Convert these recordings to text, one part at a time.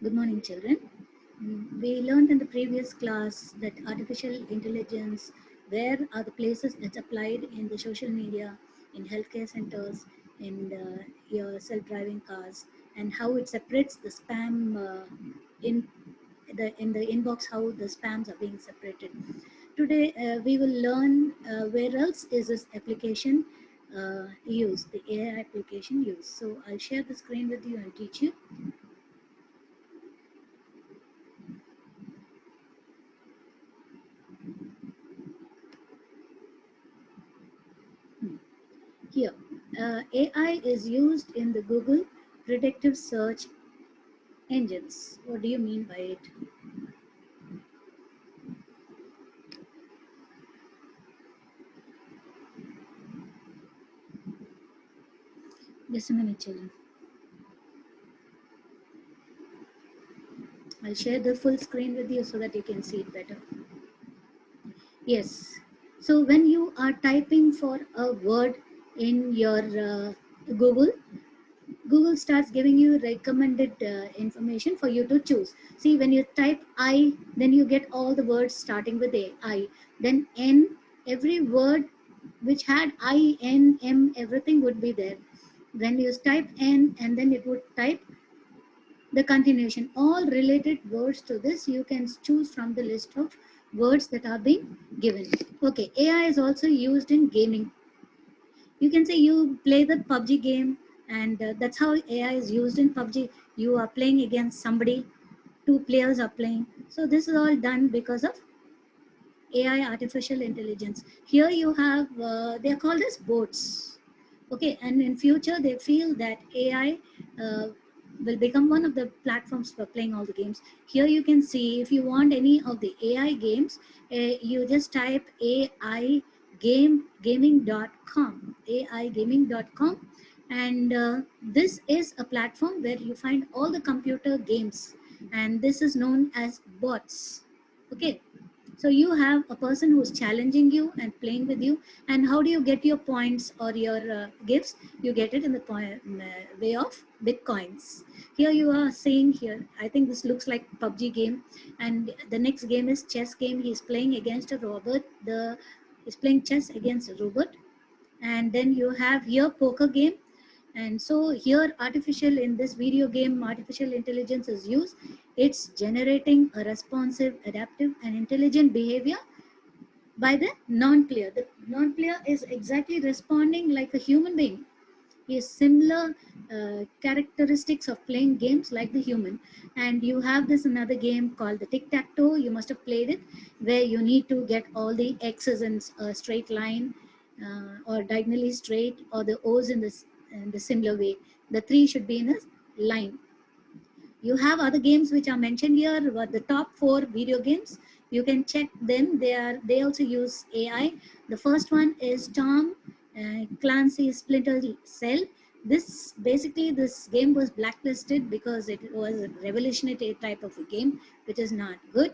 Good morning, children. We learned in the previous class that artificial intelligence, where are the places it's applied in the social media, in healthcare centers, in your self-driving cars, and how it separates the spam in the inbox, how the spams are being separated. Today, we will learn where else is this application used, the AI application used. So I'll share the screen with you and teach you. Here, AI is used in the Google predictive search engines. What do you mean by it? Just a minute, children. I'll share the full screen with you so that you can see it better. Yes. So when you are typing for a word in your Google, Google starts giving you recommended information for you to choose. See, when you type I, then you get all the words starting with A, I. Then N, every word which had I, N, M, everything would be there. When you type N, and then it would type the continuation. All related words to this, you can choose from the list of words that are being given. Okay, AI is also used in gaming. You can say you play the PUBG game, and that's how AI is used in PUBG. You are playing against somebody, two players are playing. So this is all done because of AI, artificial intelligence. Here you have, they are called as bots. Okay, and in future they feel that AI will become one of the platforms for playing all the games. Here you can see, if you want any of the AI games, you just type AI gaming.com, aigaming.com, and this is a platform where you find all the computer games, and this is known as bots. Okay, so you have a person who's challenging you and playing with you. And how do you get your points or your gifts? You get it in the way of bitcoins. Here you are saying here, I think this looks like PUBG game, and the next game is chess game. He's playing against a robot. He's playing chess against a robot. And then you have here poker game. And so here artificial, in this video game, artificial intelligence is used. It's generating a responsive, adaptive, and intelligent behavior by the non-player. The non-player is exactly responding like a human being. He has similar characteristics of playing games like the human. And you have this another game called the tic-tac-toe. You must have played it, where you need to get all the X's in a straight line, or diagonally straight, or the O's in the similar way. The three should be in a line. You have other games which are mentioned here, but the top four video games, you can check them. They also use AI. The first one is Tom Clancy's Splinter Cell. This game was blacklisted because it was a revolutionary type of a game, which is not good.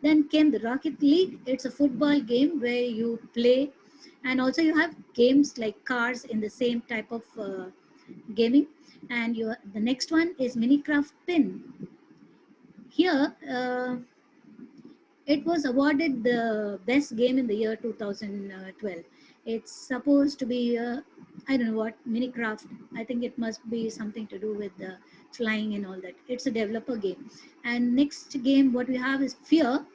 Then came the Rocket League. It's a football game where you play, and also you have games like cars in the same type of gaming. And the next one is Minecraft Pin. Here, it was awarded the best game in the year 2012. It's supposed to be, I don't know what, Minecraft. I think it must be something to do with the flying and all that. It's a developer game. And next game, what we have is Fear.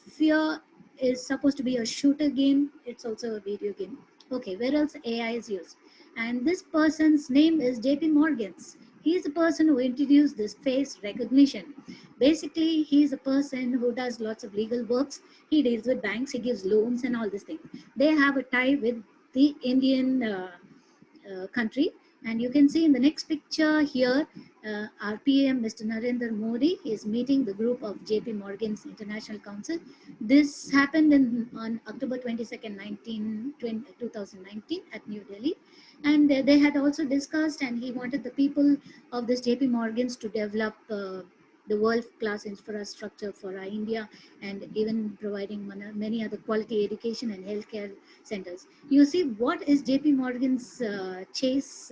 Fear is supposed to be a shooter game. It's also a video game. Okay, where else AI is used? And this person's name is JP Morgan's. He is the person who introduced this face recognition. Basically, he's a person who does lots of legal works. He deals with banks, he gives loans and all these things. They have a tie with the Indian country. And you can see in the next picture here, our PM, Mr. Narendra Modi, is meeting the group of JP Morgan's International Council. This happened on October 22nd, 2019 at New Delhi. And they had also discussed, and he wanted the people of this JP Morgan's to develop the world-class infrastructure for India, and even providing many other quality education and healthcare centers. You see, what is JP Morgan's Chase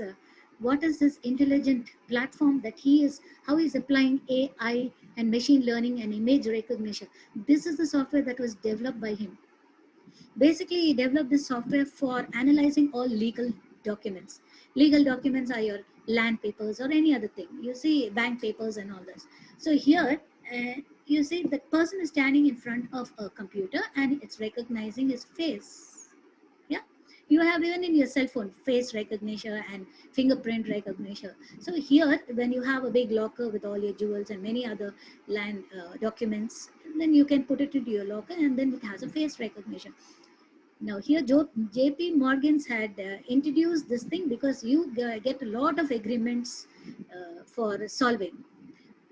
what is this intelligent platform that he is, how he's applying AI and machine learning and image recognition. This is the software that was developed by him. Basically, he developed this software for analyzing all legal documents. Legal documents are your land papers or any other thing. You see bank papers and all this. So here, you see that person is standing in front of a computer and it's recognizing his face. Yeah, you have even in your cell phone face recognition and fingerprint recognition. So here, when you have a big locker with all your jewels and many other land documents, then you can put it into your locker and then it has a face recognition. Now here JP Morgan's had introduced this thing because you get a lot of agreements for solving.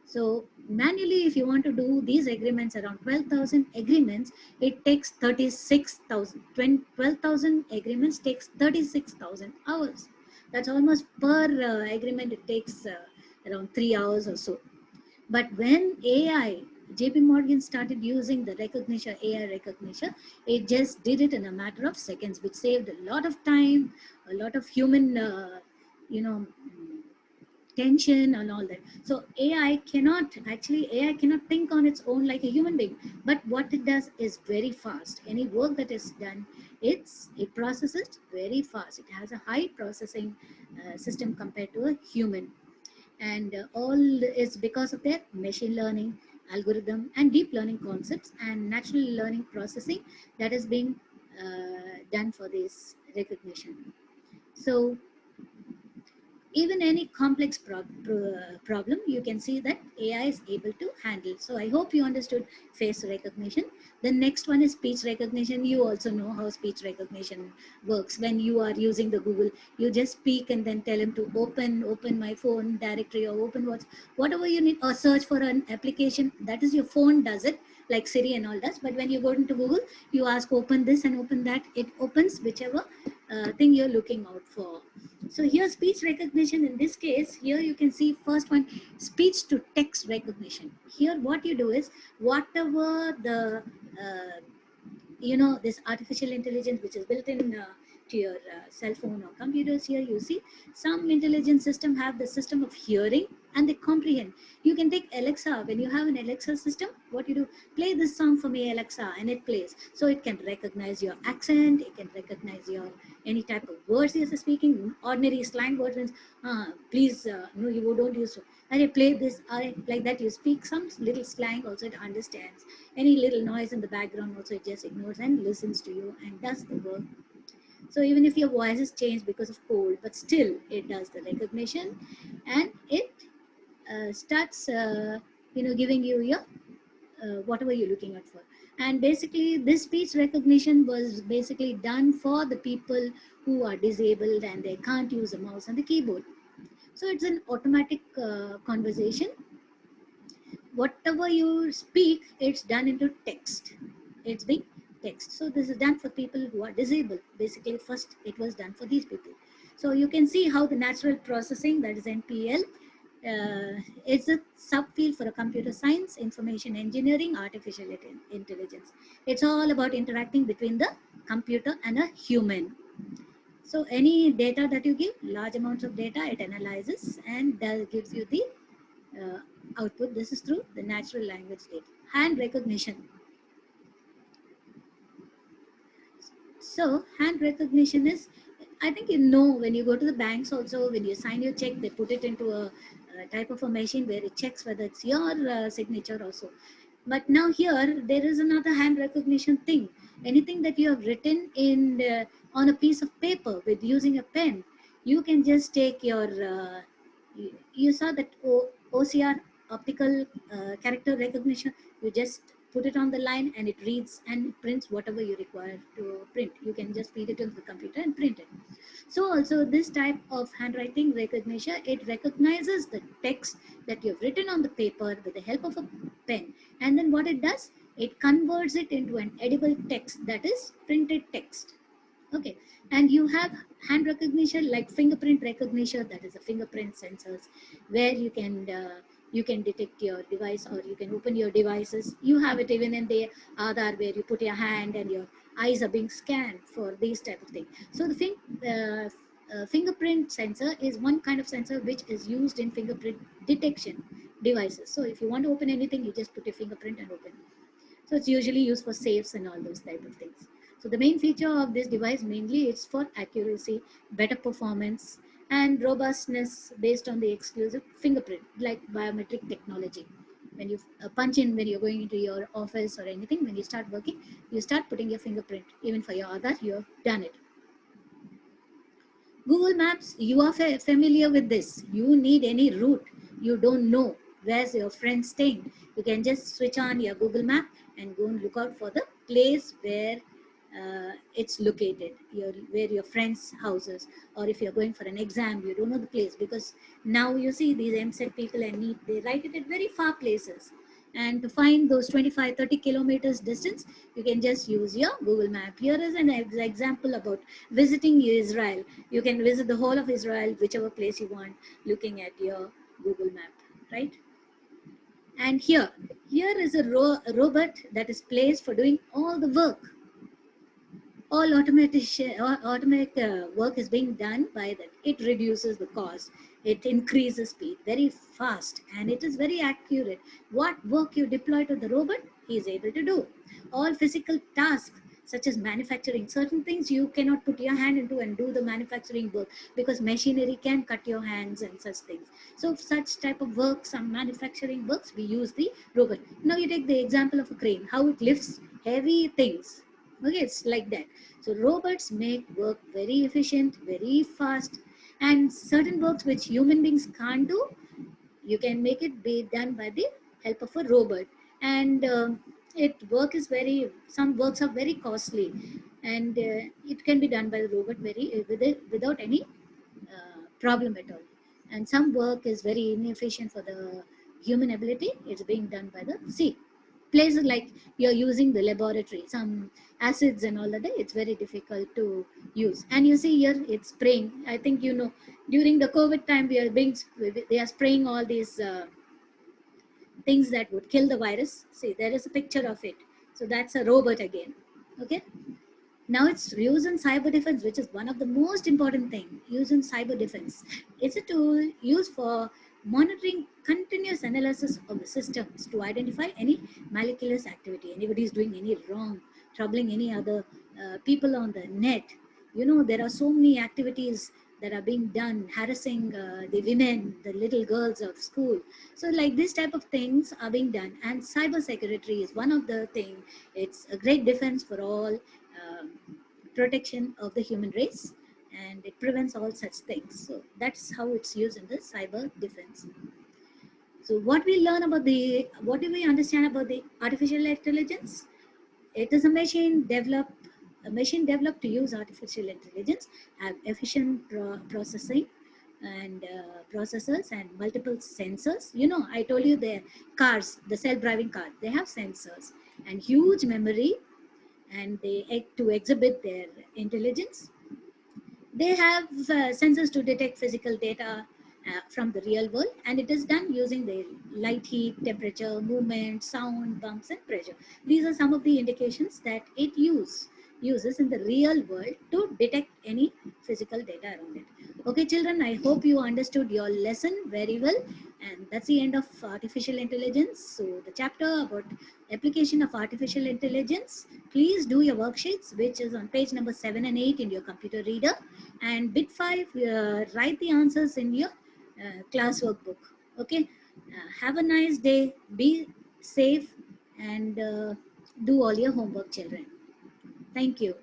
So manually, if you want to do these agreements, around 12,000 agreements, it takes 36,000. 12,000 agreements takes 36,000 hours. That's almost per agreement, it takes around 3 hours or so. But when AI, JP Morgan started using the recognition, AI recognition, it just did it in a matter of seconds, which saved a lot of time, a lot of human, you know, tension and all that. So AI cannot think on its own like a human being. But what it does is very fast. Any work that is done, it processes very fast. It has a high processing system compared to a human, and all is because of their machine learning algorithm and deep learning concepts and natural learning processing that is being done for this recognition. So even any complex problem, you can see that AI is able to handle. So I hope you understood face recognition. The next one is speech recognition. You also know how speech recognition works. When you are using the Google, you just speak and then tell him to open my phone directory or open whatever you need, or search for an application. That is, your phone does it, like Siri and all does. But when you go into Google, you ask open this and open that, it opens whichever thing you're looking out for. So here speech recognition, in this case, here you can see first one, speech to text recognition. Here what you do is, whatever the, this artificial intelligence which is built in to your cell phone or computers, here you see some intelligence system have the system of hearing and they comprehend. You can take Alexa. When you have an Alexa system, what you do, play this song for me Alexa, and it plays. So it can recognize your accent, it can recognize your any type of words you're speaking, ordinary slang words means, please no, you don't use it. And you play this like that, you speak some little slang also, it understands. Any little noise in the background also, it just ignores and listens to you and does the work. So even if your voice is changed because of cold, but still it does the recognition, and it starts giving you your whatever you're looking at for. And basically this speech recognition was basically done for the people who are disabled and they can't use a mouse and the keyboard. So it's an automatic conversation. Whatever you speak, it's done into text. It's being text. So this is done for people who are disabled. Basically first it was done for these people. So you can see how the natural processing, that is NPL, it's a subfield for a computer science, information engineering, artificial intelligence. It's all about interacting between the computer and a human. So any data that you give, large amounts of data, it analyzes and gives you the output. This is through the natural language data. Hand recognition. So hand recognition is, I think when you go to the banks also, when you sign your check, they put it into a type of a machine where it checks whether it's your signature also. But now here, there is another hand recognition thing. Anything that you have written in on a piece of paper with using a pen, you can just take your, you saw that OCR, optical character recognition, you just put it on the line and it reads and prints whatever you require to print. You can just feed it into the computer and print it. So also this type of handwriting recognition, it recognizes the text that you've written on the paper with the help of a pen. And then what it does, it converts it into an edible text, that is printed text. Okay, and you have hand recognition like fingerprint recognition, that is a fingerprint sensors, where you can detect your device or you can open your devices. You have it even in the Aadhaar, where you put your hand and your eyes are being scanned for these type of things. So the fingerprint sensor is one kind of sensor which is used in fingerprint detection devices. So if you want to open anything, you just put your fingerprint and open. So it's usually used for safes and all those type of things. So the main feature of this device mainly it's for accuracy, better performance, and robustness based on the exclusive fingerprint, like biometric technology. When you punch in, when you're going into your office or anything, when you start working, you start putting your fingerprint. Even for your Aadhaar, you have done it. Google Maps, you are familiar with this. You need any route, you don't know where's your friend staying. You can just switch on your Google Map and go and look out for the place where it's located, where your friend's houses, or if you're going for an exam, you don't know the place, because now you see these MSET people and NEET, they write it at very far places. And to find those 25-30 kilometers distance, you can just use your Google Map. Here is an example about visiting Israel. You can visit the whole of Israel, whichever place you want, looking at your Google Map, right? And here is a robot that is placed for doing all the work. All automatic work is being done by that. It reduces the cost. It increases speed very fast, and it is very accurate. What work you deploy to the robot, he is able to do. All physical tasks such as manufacturing, certain things you cannot put your hand into and do the manufacturing work, because machinery can cut your hands and such things. So such type of work, some manufacturing works, we use the robot. Now you take the example of a crane, how it lifts heavy things. Okay, it's like that. So robots make work very efficient, very fast, and certain works which human beings can't do, you can make it be done by the help of a robot. And some works are very costly, and it can be done by the robot without any problem at all. And some work is very inefficient for the human ability, it's being done by the sea. Places like you're using the laboratory, some acids and all that, it's very difficult to use. And you see here it's spraying. I think you know, during the COVID time, they are spraying all these things that would kill the virus. See, there is a picture of it. So that's a robot again. Okay. Now it's used in cyber defense, which is one of the most important thing. Used in cyber defense, it's a tool used for monitoring continuous analysis of the systems to identify any malicious activity. Anybody is doing any wrong, troubling any other people on the net. You know, there are so many activities that are being done, harassing the women, the little girls of school. So like this type of things are being done, and cyber security is one of the thing. It's a great defense for all, protection of the human race, and it prevents all such things. So that's how it's used in the cyber defense. So what do we understand about the artificial intelligence? It is a machine developed to use artificial intelligence, have efficient processing and processors and multiple sensors. You know, I told you the cars, the self-driving car, they have sensors and huge memory, and to exhibit their intelligence. They have sensors to detect physical data from the real world, and it is done using the light, heat, temperature, movement, sound, bumps, and pressure. These are some of the indications that it uses in the real world to detect any physical data around it. Okay, children, I hope you understood your lesson very well. And that's the end of artificial intelligence. So the chapter about application of artificial intelligence, please do your worksheets, which is on page number 7 and 8 in your computer reader. And bit 5, write the answers in your class workbook. Okay, have a nice day, be safe, and do all your homework, children. Thank you.